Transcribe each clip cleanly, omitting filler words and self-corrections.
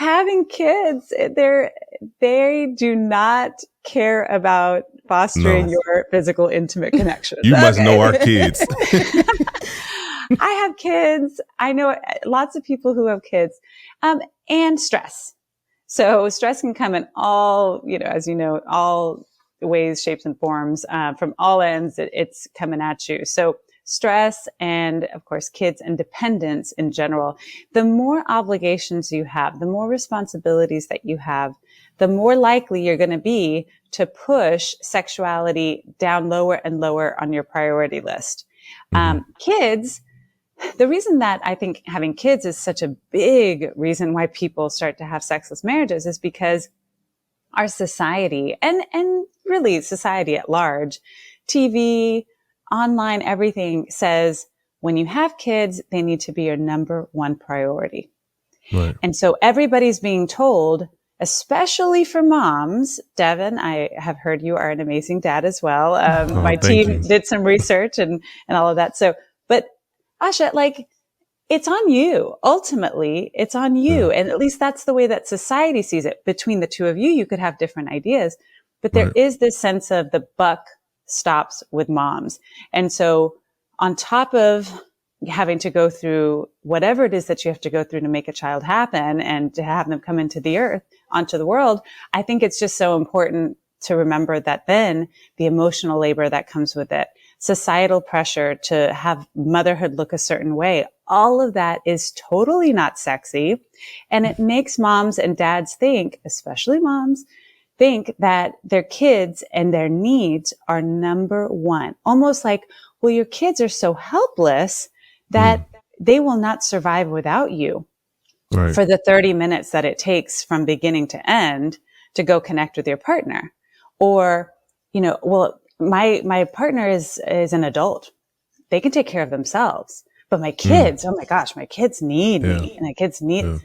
having kids, they do not care about fostering No. your physical intimate connections. You must know our kids. I have kids. I know lots of people who have kids, and stress. So stress can come in all, as you know, all ways, shapes, and forms, from all ends. It's coming at you. So stress and, of course, kids and dependence in general. The more obligations you have, the more responsibilities that you have, the more likely you're going to be to push sexuality down lower and lower on your priority list. Kids, the reason that I think having kids is such a big reason why people start to have sexless marriages is because our society and really society at large, TV, online, everything says when you have kids, they need to be your number one priority. Right. And so everybody's being told, especially for moms, Devin, I have heard you are an amazing dad as well. My team did some research and all of that. So, but Asha, like, it's on you. Ultimately, it's on you. And at least that's the way that society sees it. Between the two of you, you could have different ideas, but there is this sense of the buck stops with moms. And so on top of having to go through whatever it is that you have to go through to make a child happen and to have them come into the earth, onto the world, I think it's just so important to remember that then the emotional labor that comes with it, societal pressure to have motherhood look a certain way, all of that is totally not sexy. And it makes moms and dads think, especially moms, think that their kids and their needs are number one. Almost like, well, your kids are so helpless that they will not survive without you for the 30 minutes that it takes from beginning to end to go connect with your partner. Or, well, my partner is an adult. They can take care of themselves. But my kids, oh my gosh, my kids need me. And my kids need,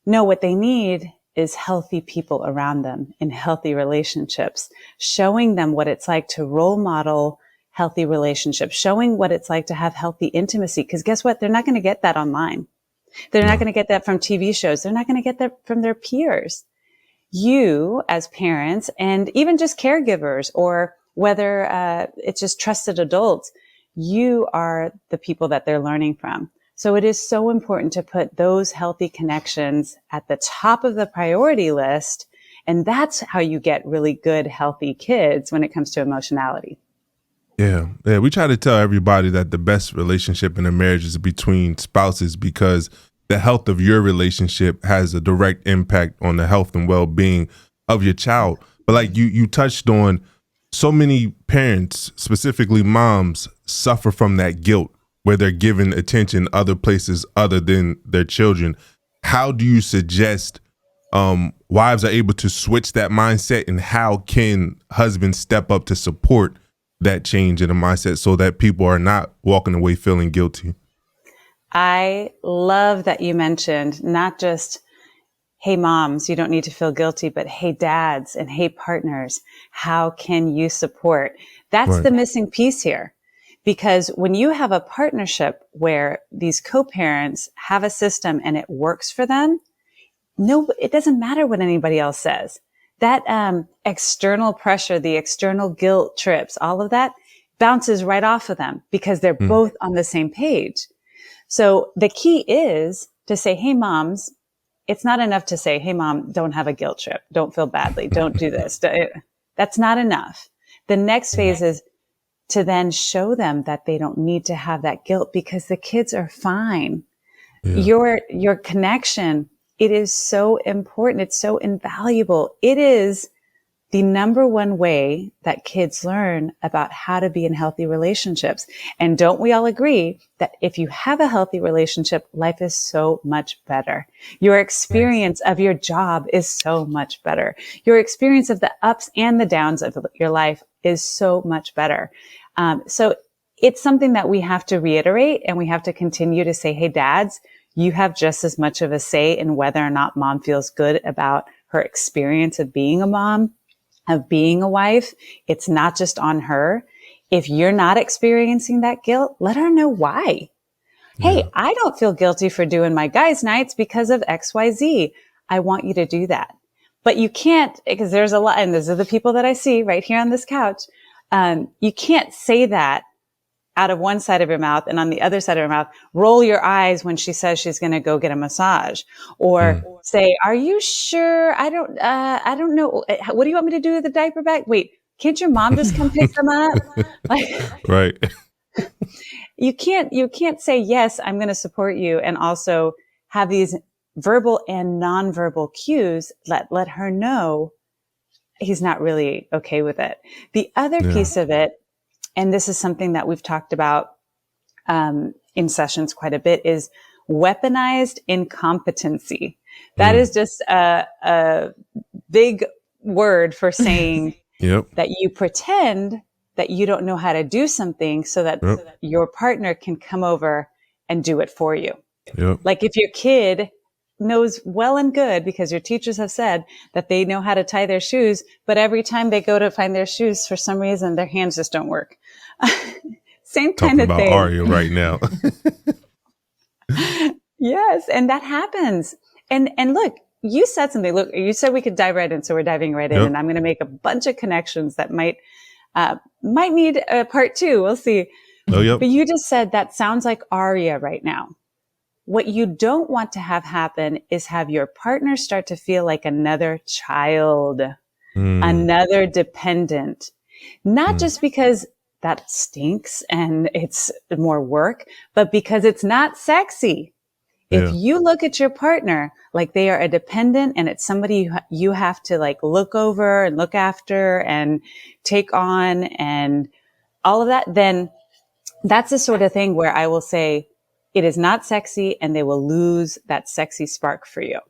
no, what they need is healthy people around them in healthy relationships, showing them what it's like to role model healthy relationships, showing what it's like to have healthy intimacy. Because guess what? They're not going to get that online. They're not going to get that from TV shows. They're not going to get that from their peers. You as parents and even just caregivers, or whether it's just trusted adults, you are the people that they're learning from. So it is so important to put those healthy connections at the top of the priority list. And that's how you get really good, healthy kids when it comes to emotionality. Yeah. We try to tell everybody that the best relationship in a marriage is between spouses, because the health of your relationship has a direct impact on the health and well-being of your child. But like you touched on, so many parents, specifically moms, suffer from that guilt where they're given attention other places other than their children. How do you suggest wives are able to switch that mindset, and how can husbands step up to support that change in the mindset so that people are not walking away feeling guilty? I love that you mentioned not just, hey, moms, you don't need to feel guilty, but hey, dads, and hey, partners, how can you support? That's the missing piece here. Because when you have a partnership where these co-parents have a system and it works for them, no, it doesn't matter what anybody else says. That external pressure, the external guilt trips, all of that bounces right off of them because they're both on the same page. So the key is to say, hey, moms, it's not enough to say, hey, mom, don't have a guilt trip. Don't feel badly. Don't do this. That's not enough. The next phase is to then show them that they don't need to have that guilt because the kids are fine. Yeah. Your connection, it is so important. It's so invaluable. It is the number one way that kids learn about how to be in healthy relationships. And don't we all agree that if you have a healthy relationship, life is so much better. Your experience of your job is so much better. Your experience of the ups and the downs of your life is so much better. So it's something that we have to reiterate, and we have to continue to say, hey, dads, you have just as much of a say in whether or not mom feels good about her experience of being a mom, of being a wife. It's not just on her. If you're not experiencing that guilt, let her know why. Hey, I don't feel guilty for doing my guys' nights because of XYZ. I want you to do that. But you can't, because there's a lot, and these are the people that I see right here on this couch. You can't say that out of one side of your mouth, and on the other side of your mouth, roll your eyes when she says she's going to go get a massage, or say, "Are you sure? I don't know. What do you want me to do with the diaper bag? Wait, can't your mom just come pick them up?" Like, right. you can't say, "Yes, I'm going to support you," and also have these verbal and nonverbal cues let her know he's not really okay with it. The other piece of it, and this is something that we've talked about in sessions quite a bit, is weaponized incompetency. That is just a big word for saying that you pretend that you don't know how to do something so that your partner can come over and do it for you. Like if your kid knows well and good, because your teachers have said that they know how to tie their shoes, but every time they go to find their shoes, for some reason, their hands just don't work. Same kind of thing. Talking about Aria right now. Yes, and that happens. And look, you said something. Look, you said we could dive right in, so we're diving right in, and I'm going to make a bunch of connections that might need a part two. We'll see. But you just said that sounds like Aria right now. What you don't want to have happen is have your partner start to feel like another child, another dependent, not just because that stinks and it's more work, but because it's not sexy. If you look at your partner like they are a dependent and it's somebody you have to like look over and look after and take on and all of that, then that's the sort of thing where I will say, it is not sexy, and they will lose that sexy spark for you.